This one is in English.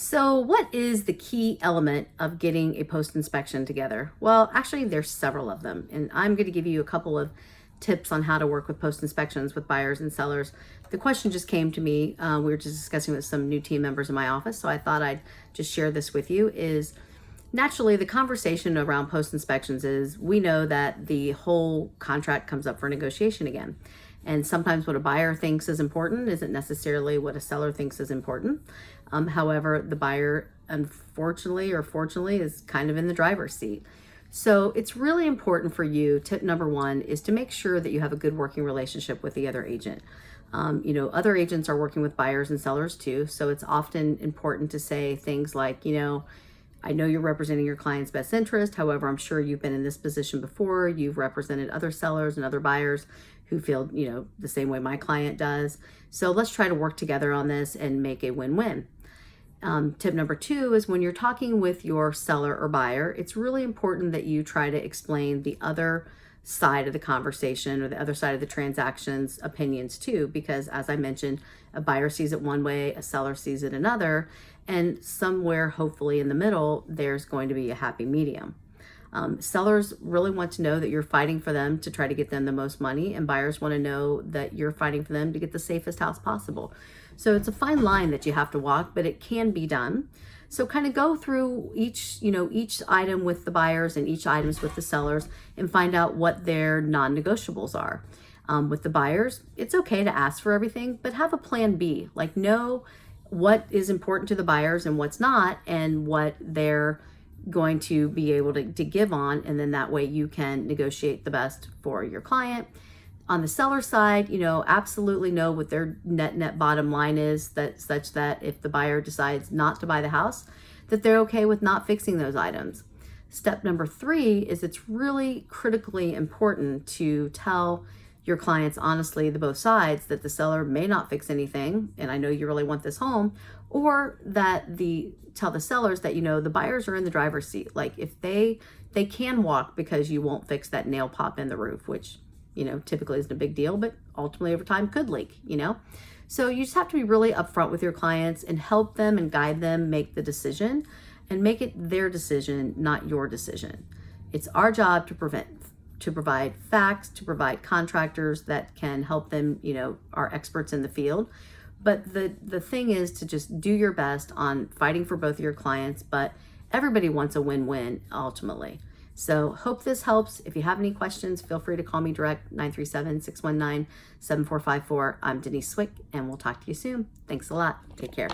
So what is the key element of getting a post-inspection together? Well, actually there's several of them, and I'm going to give you a couple of tips on how to work with post-inspections with buyers and sellers. The question just came to me. We were just discussing with some new team members in my office, so I thought I'd just share this with you. Is naturally the conversation around post-inspections is we know that the whole contract comes up for negotiation again. And sometimes what a buyer thinks is important isn't necessarily what a seller thinks is important. However, the buyer, unfortunately or fortunately, is kind of in the driver's seat. So it's really important for you. Tip number one is to make sure that you have a good working relationship with the other agent. Other agents are working with buyers and sellers too. So it's often important to say things like, I know you're representing your client's best interest. However, I'm sure you've been in this position before. You've represented other sellers and other buyers who feel, the same way my client does. So let's try to work together on this and make a win-win. Tip number two is when you're talking with your seller or buyer, it's really important that you try to explain the other side of the conversation or the other side of the transaction's opinions too, because as I mentioned, a buyer sees it one way, a seller sees it another, and somewhere hopefully in the middle, there's going to be a happy medium. Sellers really want to know that you're fighting for them to try to get them the most money, and buyers want to know that you're fighting for them to get the safest house possible. So it's a fine line that you have to walk, but it can be done. So kind of go through each item with the buyers and each items with the sellers and find out what their non-negotiables are. With the buyers, it's okay to ask for everything, but have a plan B. Like know what is important to the buyers and what's not, and what they're going to be able to give on, and then that way you can negotiate the best for your client. On the seller side, absolutely know what their net bottom line is, that such that if the buyer decides not to buy the house, that they're okay with not fixing those items. Step number three is it's really critically important to tell your clients honestly, the both sides, that the seller may not fix anything, and I know you really want this home, or that tell the sellers that the buyers are in the driver's seat. Like if they can walk because you won't fix that nail pop in the roof, which typically isn't a big deal, but ultimately over time could leak. So you just have to be really upfront with your clients and help them and guide them make the decision, and make it their decision, not your decision. It's our job to provide facts, to provide contractors that can help them, are experts in the field. But the thing is to just do your best on fighting for both of your clients, but everybody wants a win-win ultimately. So hope this helps. If you have any questions, feel free to call me direct, 937-619-7454. I'm Denise Swick, and we'll talk to you soon. Thanks a lot. Take care.